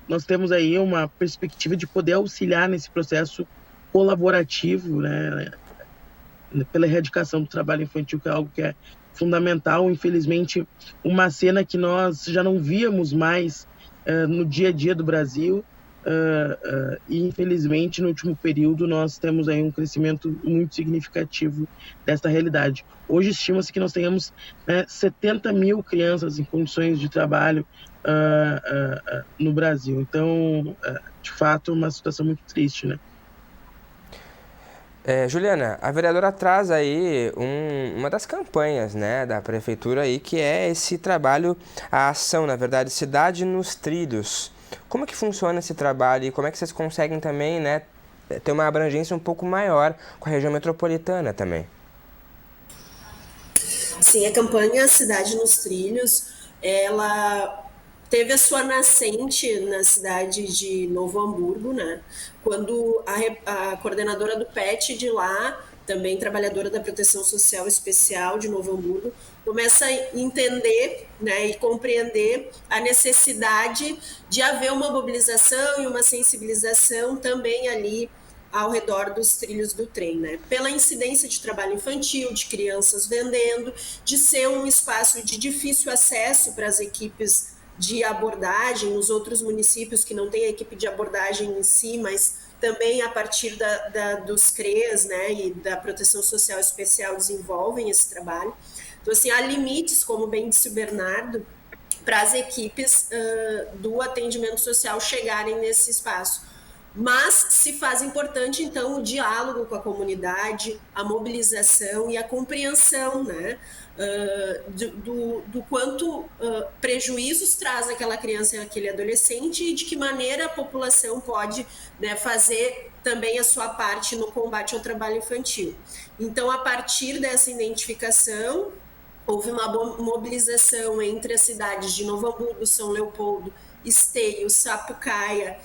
nós temos aí uma perspectiva de poder auxiliar nesse processo colaborativo, né, pela erradicação do trabalho infantil, que é algo que é fundamental. Infelizmente, uma cena que nós já não víamos mais no dia a dia do Brasil, e infelizmente no último período nós temos aí um crescimento muito significativo desta realidade. Hoje estima-se que nós tenhamos 70 mil crianças em condições de trabalho no Brasil. Então, de fato, uma situação muito triste, né? Juliana, a vereadora traz aí uma das campanhas, né, da prefeitura aí, que é esse trabalho, a ação, na verdade, Cidade nos Trilhos. Como é que funciona esse trabalho e como é que vocês conseguem também, né, ter uma abrangência um pouco maior com a região metropolitana também? Sim, a campanha Cidade nos Trilhos, ela teve a sua nascente na cidade de Novo Hamburgo, né? Quando a coordenadora do PET de lá, também trabalhadora da Proteção Social Especial de Novo Hamburgo, começa a entender, né, e compreender a necessidade de haver uma mobilização e uma sensibilização também ali ao redor dos trilhos do trem, né? Pela incidência de trabalho infantil, de crianças vendendo, de ser um espaço de difícil acesso para as equipes de abordagem, nos outros municípios que não tem a equipe de abordagem em si, mas também a partir dos CREAS, né, e da Proteção Social Especial desenvolvem esse trabalho. Então, assim, há limites, como bem disse o Bernardo, para as equipes do atendimento social chegarem nesse espaço. Mas se faz importante, então, o diálogo com a comunidade, a mobilização e a compreensão, né, do quanto prejuízos traz aquela criança e aquele adolescente e de que maneira a população pode, né, fazer também a sua parte no combate ao trabalho infantil. Então, a partir dessa identificação, houve uma mobilização entre as cidades de Novo Hamburgo, São Leopoldo, Esteio, Sapucaia,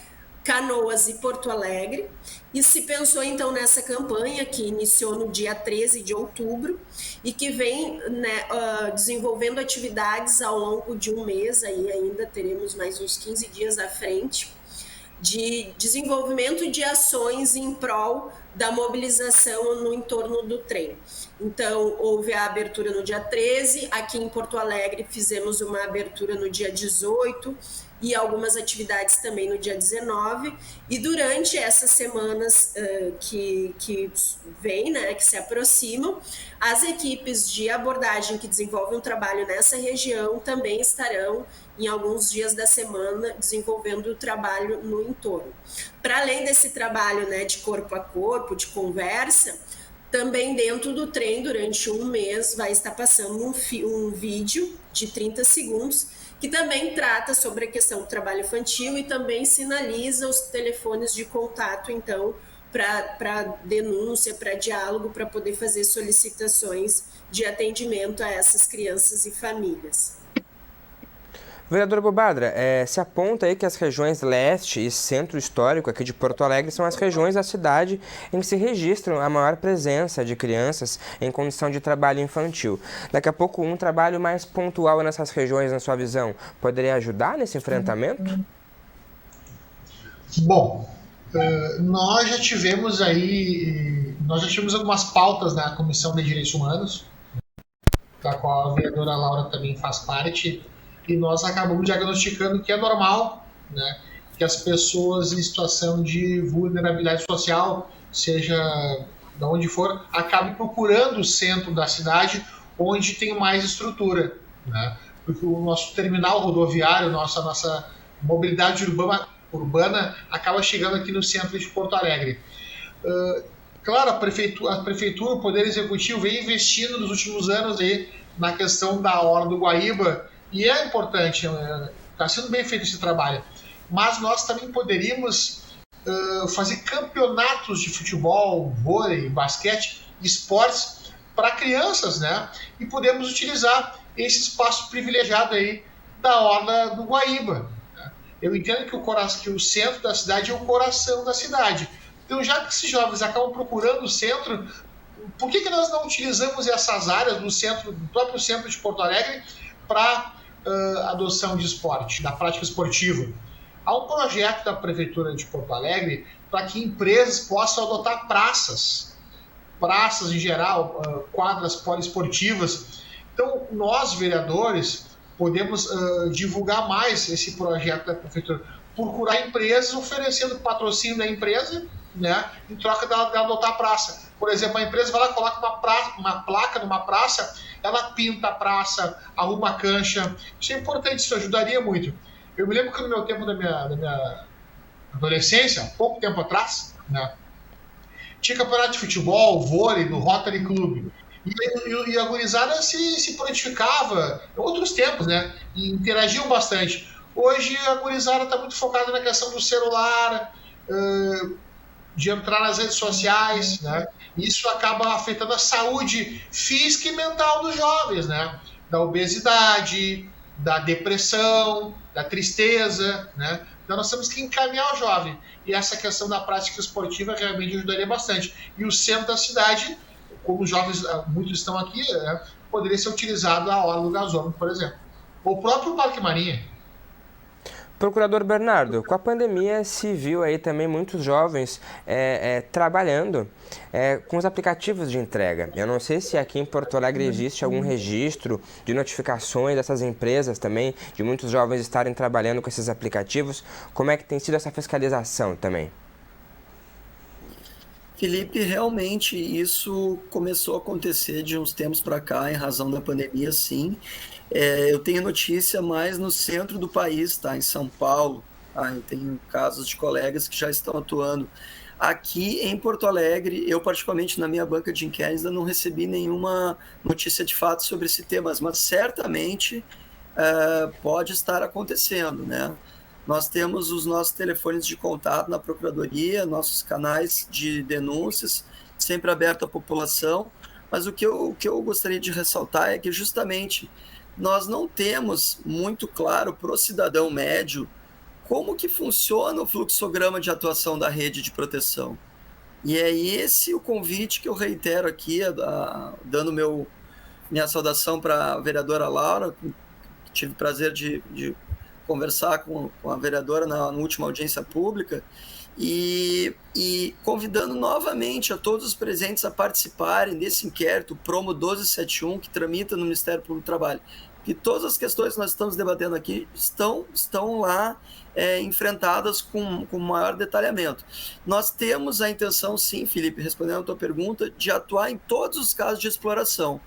Canoas e Porto Alegre, e se pensou então nessa campanha que iniciou no dia 13 de outubro e que vem, né, desenvolvendo atividades ao longo de um mês, aí ainda teremos mais uns 15 dias à frente, de desenvolvimento de ações em prol da mobilização no entorno do trem. Então, houve a abertura no dia 13, aqui em Porto Alegre fizemos uma abertura no dia 18 e algumas atividades também no dia 19, e durante essas semanas que vêm, né, que se aproximam, as equipes de abordagem que desenvolvem um trabalho nessa região também estarão em alguns dias da semana desenvolvendo o trabalho no entorno. Para além desse trabalho, né, de corpo a corpo, de conversa, também dentro do trem, durante um mês, vai estar passando um vídeo de 30 segundos, que também trata sobre a questão do trabalho infantil e também sinaliza os telefones de contato, então, para denúncia, para diálogo, para poder fazer solicitações de atendimento a essas crianças e famílias. Vereadora Bobadra, se aponta aí que as regiões leste e centro histórico aqui de Porto Alegre são as regiões da cidade em que se registram a maior presença de crianças em condição de trabalho infantil. Daqui a pouco, um trabalho mais pontual nessas regiões, na sua visão, poderia ajudar nesse enfrentamento? Bom, nós já tivemos algumas pautas na Comissão de Direitos Humanos, da qual a vereadora Laura também faz parte, e nós acabamos diagnosticando que é normal, né, que as pessoas em situação de vulnerabilidade social, seja de onde for, acabem procurando o centro da cidade onde tem mais estrutura, né, porque o nosso terminal rodoviário, nossa mobilidade urbana acaba chegando aqui no centro de Porto Alegre. Claro, a prefeitura, o Poder Executivo vem investindo nos últimos anos aí na questão da Orla do Guaíba, e é importante, está sendo bem feito esse trabalho, mas nós também poderíamos fazer campeonatos de futebol, vôlei, basquete, esportes para crianças, né? E podemos utilizar esse espaço privilegiado aí da Orla do Guaíba. Né? Eu entendo que o centro da cidade é o coração da cidade. Então, já que esses jovens acabam procurando o centro, por que nós não utilizamos essas áreas do próprio centro de Porto Alegre para adoção de esporte, da prática esportiva? Há um projeto da Prefeitura de Porto Alegre para que empresas possam adotar praças em geral, quadras poliesportivas. Então, nós, vereadores, podemos divulgar mais esse projeto da Prefeitura, procurar empresas oferecendo patrocínio da empresa, né, em troca dela adotar a praça. Por exemplo, a empresa vai lá, coloca uma placa numa praça, ela pinta a praça, arruma a cancha. Isso é importante, isso ajudaria muito. Eu me lembro que no meu tempo da minha adolescência, pouco tempo atrás, né, tinha campeonato de futebol, vôlei, no Rotary Club. E a gurizada se prontificava, em outros tempos, né, e interagiam bastante. Hoje a gurizada está muito focada na questão do celular, de entrar nas redes sociais, né? Isso acaba afetando a saúde física e mental dos jovens, né? Da obesidade, da depressão, da tristeza, né? Então nós temos que encaminhar o jovem. E essa questão da prática esportiva realmente ajudaria bastante. E o centro da cidade, como os jovens, muitos estão aqui, né, poderia ser utilizado a Orla do Gasômetro, por exemplo. Ou o próprio Parque Marinha. Procurador Bernardo, com a pandemia se viu aí também muitos jovens trabalhando com os aplicativos de entrega. Eu não sei se aqui em Porto Alegre existe algum registro de notificações dessas empresas também, de muitos jovens estarem trabalhando com esses aplicativos. Como é que tem sido essa fiscalização também? Felipe, realmente isso começou a acontecer de uns tempos para cá, em razão da pandemia, sim. Eu tenho notícia mais no centro do país, tá? Em São Paulo. Tá? Eu tenho casos de colegas que já estão atuando. Aqui em Porto Alegre, eu particularmente na minha banca de inquéritos ainda não recebi nenhuma notícia de fato sobre esse tema, mas certamente pode estar acontecendo, né? Nós temos os nossos telefones de contato na Procuradoria, nossos canais de denúncias, sempre aberto à população, mas o que eu gostaria de ressaltar é que justamente nós não temos muito claro para o cidadão médio como que funciona o fluxograma de atuação da rede de proteção. E é esse o convite que eu reitero aqui, dando minha saudação para a vereadora Laura, que tive o prazer de conversar com a vereadora na última audiência pública, e convidando novamente a todos os presentes a participarem desse inquérito Promo 1271, que tramita no Ministério Público do Trabalho. Que todas as questões que nós estamos debatendo aqui estão lá enfrentadas com maior detalhamento. Nós temos a intenção, sim, Felipe, respondendo a tua pergunta, de atuar em todos os casos de exploração.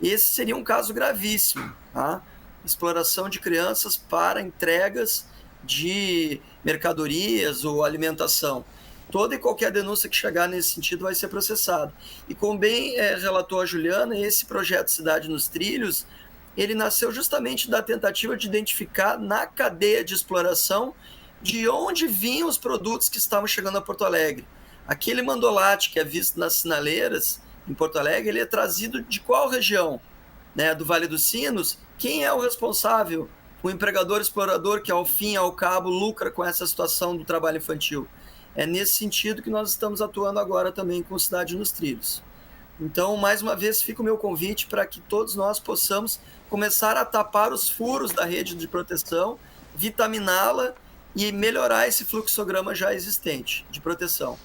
Esse seria um caso gravíssimo, tá? Exploração de crianças para entregas de mercadorias ou alimentação. Toda e qualquer denúncia que chegar nesse sentido vai ser processada. E como bem relatou a Juliana, esse projeto Cidade nos Trilhos, ele nasceu justamente da tentativa de identificar na cadeia de exploração de onde vinham os produtos que estavam chegando a Porto Alegre. Aquele mandolate que é visto nas sinaleiras em Porto Alegre, ele é trazido de qual região? Né, do Vale dos Sinos? Quem é o responsável? O empregador explorador que, ao fim e ao cabo, lucra com essa situação do trabalho infantil. É nesse sentido que nós estamos atuando agora também com Cidade nos Trilhos. Então, mais uma vez, fica o meu convite para que todos nós possamos começar a tapar os furos da rede de proteção, vitaminá-la e melhorar esse fluxograma já existente de proteção.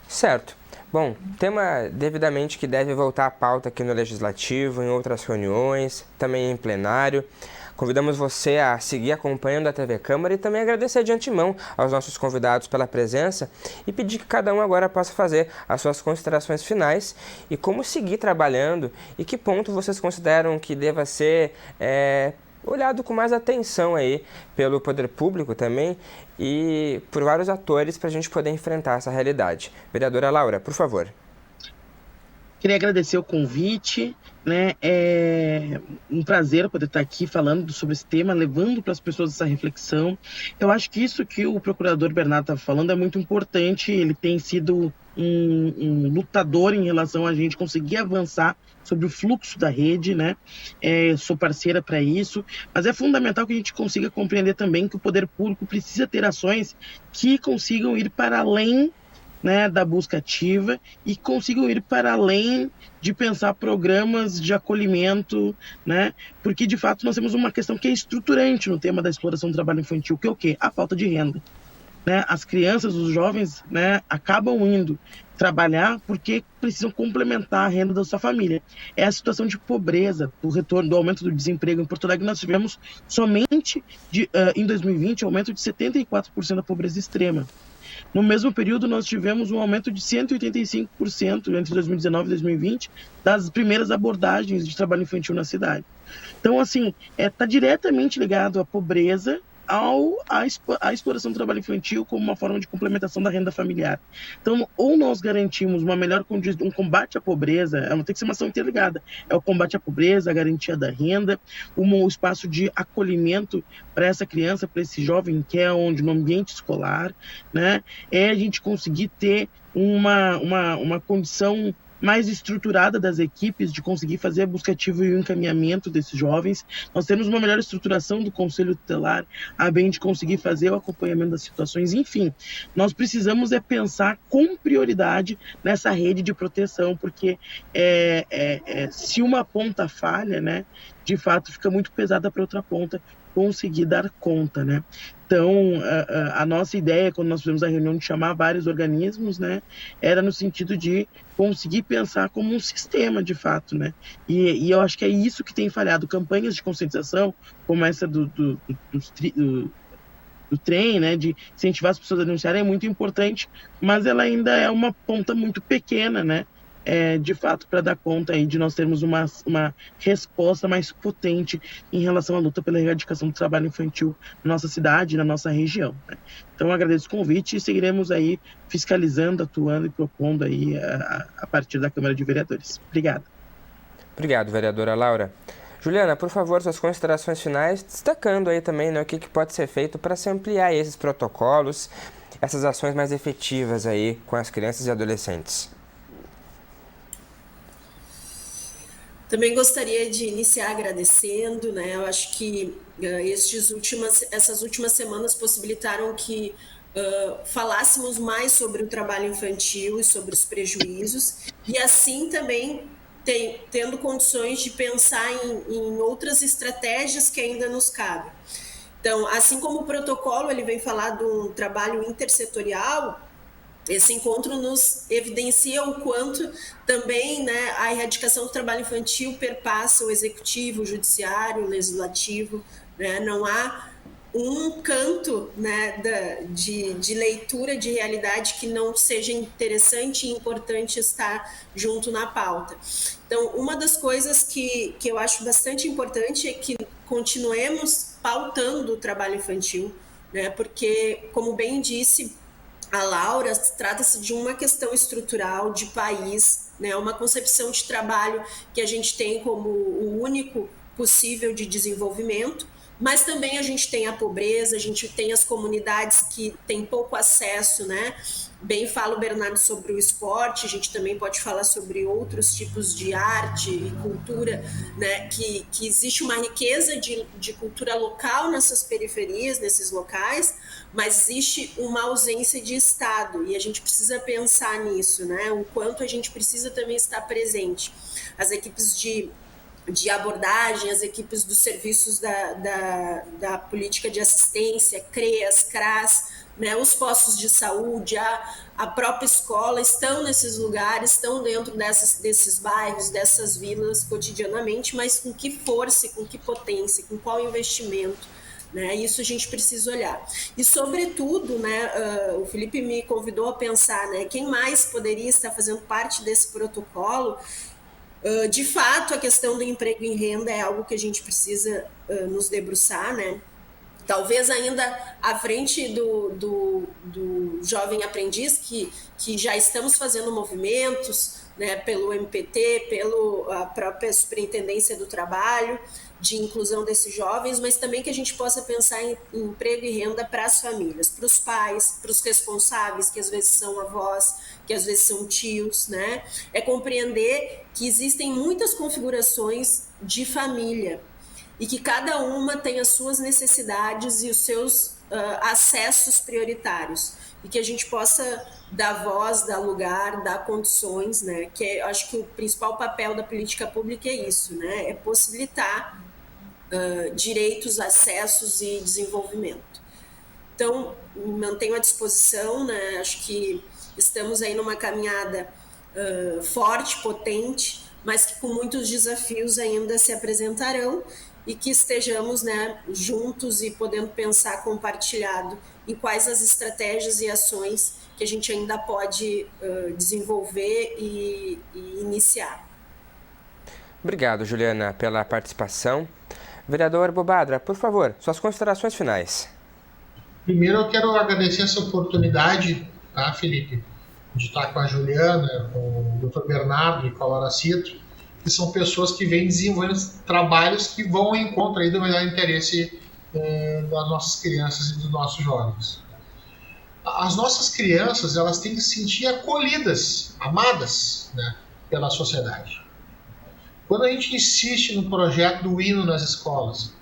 Certo. Bom, tema devidamente que deve voltar à pauta aqui no Legislativo, em outras reuniões, também em plenário. Convidamos você a seguir acompanhando a TV Câmara e também agradecer de antemão aos nossos convidados pela presença e pedir que cada um agora possa fazer as suas considerações finais e como seguir trabalhando e que ponto vocês consideram que deva ser olhado com mais atenção aí pelo poder público também e por vários atores para a gente poder enfrentar essa realidade. Vereadora Laura, por favor. Queria agradecer o convite, né? É um prazer poder estar aqui falando sobre esse tema, levando para as pessoas essa reflexão. Eu acho que isso que o procurador Bernardo está falando é muito importante. Ele tem sido um lutador em relação a gente conseguir avançar sobre o fluxo da rede, né? Sou parceira para isso, mas é fundamental que a gente consiga compreender também que o poder público precisa ter ações que consigam ir para além, né, da busca ativa e consigam ir para além de pensar programas de acolhimento, né? Porque, de fato, nós temos uma questão que é estruturante no tema da exploração do trabalho infantil, que é o quê? A falta de renda. Né? As crianças, os jovens, né, acabam indo trabalhar porque precisam complementar a renda da sua família. É a situação de pobreza, o retorno do aumento do desemprego em Porto Alegre. Nós tivemos somente em 2020 aumento de 74% da pobreza extrema. No mesmo período, nós tivemos um aumento de 185% entre 2019 e 2020 das primeiras abordagens de trabalho infantil na cidade. Então, assim, está diretamente ligado à pobreza, à exploração do trabalho infantil como uma forma de complementação da renda familiar. Então, ou nós garantimos um combate à pobreza, tem que ser uma ação interligada, é o combate à pobreza, a garantia da renda, um espaço de acolhimento para essa criança, para esse jovem que é onde no ambiente escolar, né, é a gente conseguir ter uma condição mais estruturada das equipes de conseguir fazer a busca ativa e o encaminhamento desses jovens. Nós temos uma melhor estruturação do Conselho Tutelar, a bem de conseguir fazer o acompanhamento das situações. Enfim, nós precisamos pensar com prioridade nessa rede de proteção, porque se uma ponta falha, né, de fato fica muito pesada para outra ponta conseguir dar conta, né? Então, a nossa ideia, quando nós fizemos a reunião de chamar vários organismos, né, era no sentido de conseguir pensar como um sistema, de fato, né? E eu acho que é isso que tem falhado. Campanhas de conscientização, como essa do trem, né, de incentivar as pessoas a denunciarem, é muito importante, mas ela ainda é uma ponta muito pequena, né? De fato, para dar conta aí de nós termos uma resposta mais potente em relação à luta pela erradicação do trabalho infantil na nossa cidade, na nossa região, né? Então, agradeço o convite e seguiremos aí fiscalizando, atuando e propondo aí a partir da Câmara de Vereadores. Obrigado. Obrigado, vereadora Laura. Juliana, por favor, suas considerações finais, destacando aí também, né, o que pode ser feito para se ampliar esses protocolos, essas ações mais efetivas aí com as crianças e adolescentes. Também gostaria de iniciar agradecendo, né? Eu acho que essas últimas semanas possibilitaram que falássemos mais sobre o trabalho infantil e sobre os prejuízos, e assim também tendo condições de pensar em outras estratégias que ainda nos cabem. Então, assim como o protocolo ele vem falar de um trabalho intersetorial, esse encontro nos evidencia o quanto também, né, a erradicação do trabalho infantil perpassa o executivo, o judiciário, o legislativo, né? Não há um canto, né, de leitura de realidade que não seja interessante e importante estar junto na pauta. Então, uma das coisas que eu acho bastante importante é que continuemos pautando o trabalho infantil, né, porque, como bem disse a Laura, trata-se de uma questão estrutural de país, né, uma concepção de trabalho que a gente tem como o único possível de desenvolvimento, mas também a gente tem a pobreza, a gente tem as comunidades que têm pouco acesso, né? Bem fala o Bernardo sobre o esporte, a gente também pode falar sobre outros tipos de arte e cultura, né? Que existe uma riqueza de cultura local nessas periferias, nesses locais, mas existe uma ausência de Estado e a gente precisa pensar nisso, né? O quanto a gente precisa também estar presente. As equipes de abordagem, as equipes dos serviços da política de assistência, CREAS, CRAS, né, os postos de saúde, a própria escola estão nesses lugares, estão dentro desses bairros, dessas vilas cotidianamente, mas com que força, com que potência, com qual investimento, né? Isso a gente precisa olhar. E, sobretudo, né, o Felipe me convidou a pensar, né, quem mais poderia estar fazendo parte desse protocolo. De fato, a questão do emprego em renda é algo que a gente precisa nos debruçar, né? Talvez ainda à frente do jovem aprendiz, que já estamos fazendo movimentos, né, pelo MPT, pela própria Superintendência do Trabalho, de inclusão desses jovens, mas também que a gente possa pensar em emprego e renda para as famílias, para os pais, para os responsáveis, que às vezes são avós, que às vezes são tios, né? É compreender que existem muitas configurações de família e que cada uma tem as suas necessidades e os seus acessos prioritários, e que a gente possa dar voz, dar lugar, dar condições, né? Que acho que o principal papel da política pública é isso, né? É possibilitar direitos, acessos e desenvolvimento. Então, mantenho à disposição, né? Acho que estamos aí numa caminhada forte, potente, mas que com muitos desafios ainda se apresentarão, e que estejamos, né, juntos e podendo pensar compartilhado em quais as estratégias e ações que a gente ainda pode desenvolver e iniciar. Obrigado, Juliana, pela participação. Vereador Bobadra, por favor, suas considerações finais. Primeiro, eu quero agradecer essa oportunidade, tá, Felipe, de estar com a Juliana, com o Dr. Bernardo e com a Laura Cito, que são pessoas que vêm desenvolvendo trabalhos que vão ao encontro aí do melhor interesse das nossas crianças e dos nossos jovens. As nossas crianças, elas têm que se sentir acolhidas, amadas, né, pela sociedade. Quando a gente insiste no projeto do hino nas escolas,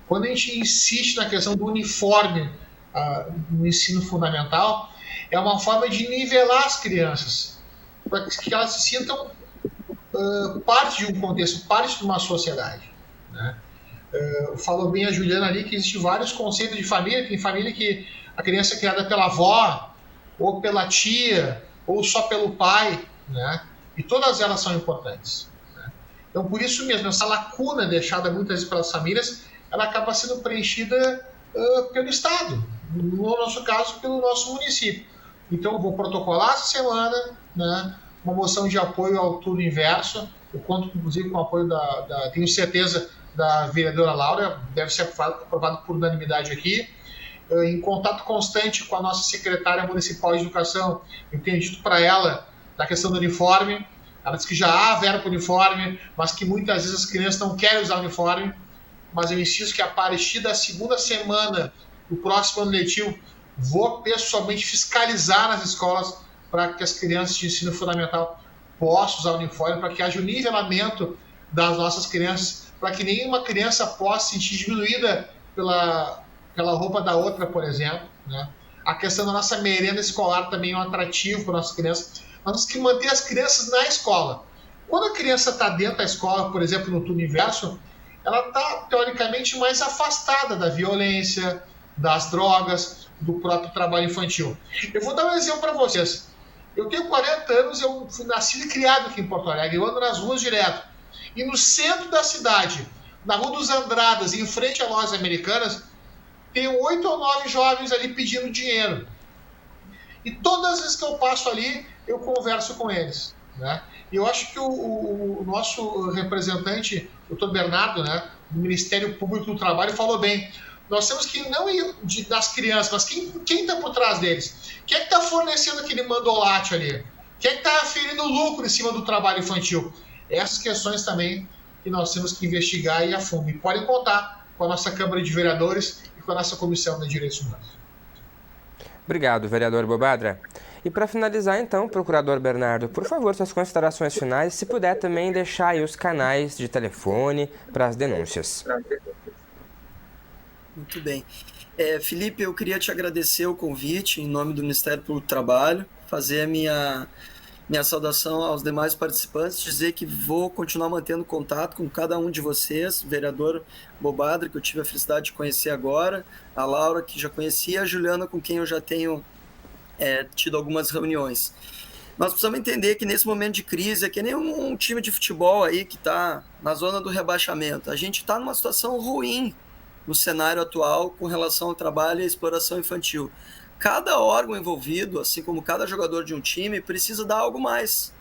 quando a gente insiste na questão do uniforme no ensino fundamental, é uma forma de nivelar as crianças, para que elas se sintam parte de um contexto, parte de uma sociedade, né? Falou bem a Juliana ali que existem vários conceitos de família. Tem família que a criança é criada pela avó, ou pela tia, ou só pelo pai, né? E todas elas são importantes, né? Então, por isso mesmo, essa lacuna deixada muitas vezes pelas famílias, ela acaba sendo preenchida pelo Estado, no nosso caso, pelo nosso município. Então, eu vou protocolar essa semana, né, uma moção de apoio ao turno inverso. Eu conto, inclusive, com o apoio tenho certeza, da vereadora Laura, deve ser aprovado por unanimidade aqui. Em contato constante com a nossa secretária municipal de educação, eu tenho dito para ela da questão do uniforme. Ela disse que já há verba para o uniforme, mas que muitas vezes as crianças não querem usar o uniforme. Mas eu insisto que a partir da segunda semana do próximo ano letivo, vou pessoalmente fiscalizar nas escolas para que as crianças de ensino fundamental possam usar o uniforme, para que haja um nivelamento das nossas crianças, para que nenhuma criança possa se sentir diminuída pela roupa da outra, por exemplo, né? A questão da nossa merenda escolar também é um atrativo para nossas crianças. Nós temos que manter as crianças na escola. Quando a criança está dentro da escola, por exemplo, no universo, ela está, teoricamente, mais afastada da violência, das drogas, do próprio trabalho infantil. Eu vou dar um exemplo para vocês. Eu tenho 40 anos, eu fui nascido e criado aqui em Porto Alegre, eu ando nas ruas direto. E no centro da cidade, na Rua dos Andradas, em frente à Lojas Americanas, tem 8 ou 9 jovens ali pedindo dinheiro. E todas as vezes que eu passo ali, eu converso com eles, né? E eu acho que o nosso representante, o Dr. Bernardo, né, do Ministério Público do Trabalho, falou bem. Nós temos que não ir das crianças, mas quem está por trás deles? Quem é que está fornecendo aquele mandolate ali? Quem é que está aferindo lucro em cima do trabalho infantil? Essas questões também que nós temos que investigar e a fundo. E podem contar com a nossa Câmara de Vereadores e com a nossa Comissão de Direitos Humanos. Obrigado, vereador Bobadra. E para finalizar, então, procurador Bernardo, por favor, suas considerações finais, se puder também deixar aí os canais de telefone para as denúncias. Muito bem. Felipe, eu queria te agradecer o convite em nome do Ministério Público do Trabalho, fazer a minha saudação aos demais participantes, dizer que vou continuar mantendo contato com cada um de vocês, o vereador Bobadra, que eu tive a felicidade de conhecer agora, a Laura, que já conhecia, a Juliana, com quem eu já tenho tido algumas reuniões. Nós precisamos entender que nesse momento de crise, é que nem um time de futebol aí que está na zona do rebaixamento. A gente está numa situação ruim no cenário atual com relação ao trabalho e à exploração infantil. Cada órgão envolvido, assim como cada jogador de um time, precisa dar algo mais.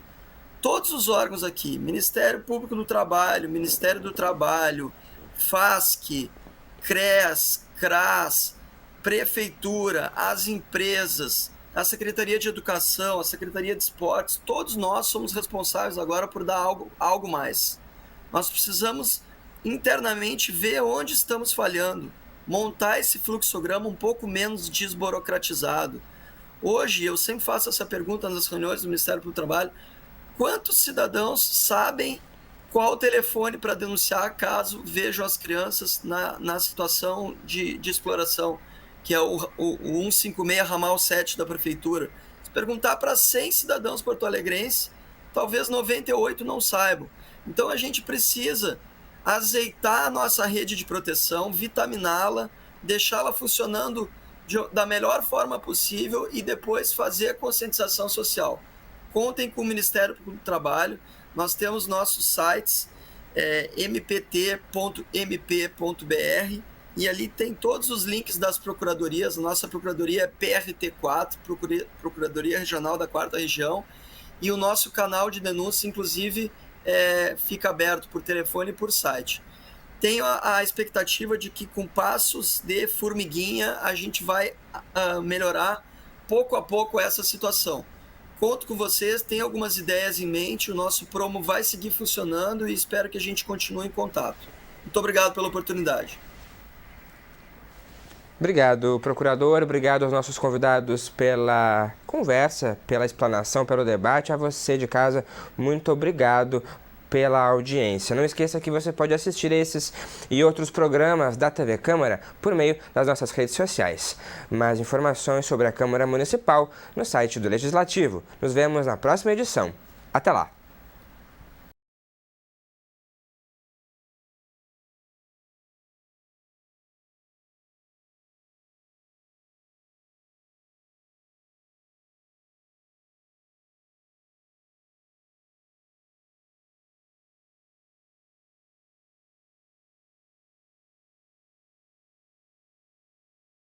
Todos os órgãos aqui, Ministério Público do Trabalho, Ministério do Trabalho, FASC, CRES, CRAS, Prefeitura, as empresas, a Secretaria de Educação, a Secretaria de Esportes, todos nós somos responsáveis agora por dar algo mais. Nós precisamos internamente ver onde estamos falhando, montar esse fluxograma um pouco menos desburocratizado. Hoje, eu sempre faço essa pergunta nas reuniões do Ministério do Trabalho: quantos cidadãos sabem qual o telefone para denunciar caso vejam as crianças na situação de exploração, que é o 156 ramal 7 da Prefeitura? Se perguntar para 100 cidadãos porto-alegrenses, talvez 98 não saibam. Então a gente precisa azeitar a nossa rede de proteção, vitaminá-la, deixá-la funcionando da melhor forma possível e depois fazer a conscientização social. Contem com o Ministério do Trabalho, nós temos nossos sites, mpt.mp.br, e ali tem todos os links das procuradorias. A nossa procuradoria é PRT4, Procuradoria Regional da 4ª Região, e o nosso canal de denúncia, inclusive, fica aberto por telefone e por site. Tenho a expectativa de que com passos de formiguinha a gente vai melhorar pouco a pouco essa situação. Conto com vocês, tenho algumas ideias em mente, o nosso promo vai seguir funcionando e espero que a gente continue em contato. Muito obrigado pela oportunidade. Obrigado, procurador. Obrigado aos nossos convidados pela conversa, pela explanação, pelo debate. A você de casa, muito obrigado pela audiência. Não esqueça que você pode assistir esses e outros programas da TV Câmara por meio das nossas redes sociais. Mais informações sobre a Câmara Municipal no site do Legislativo. Nos vemos na próxima edição. Até lá!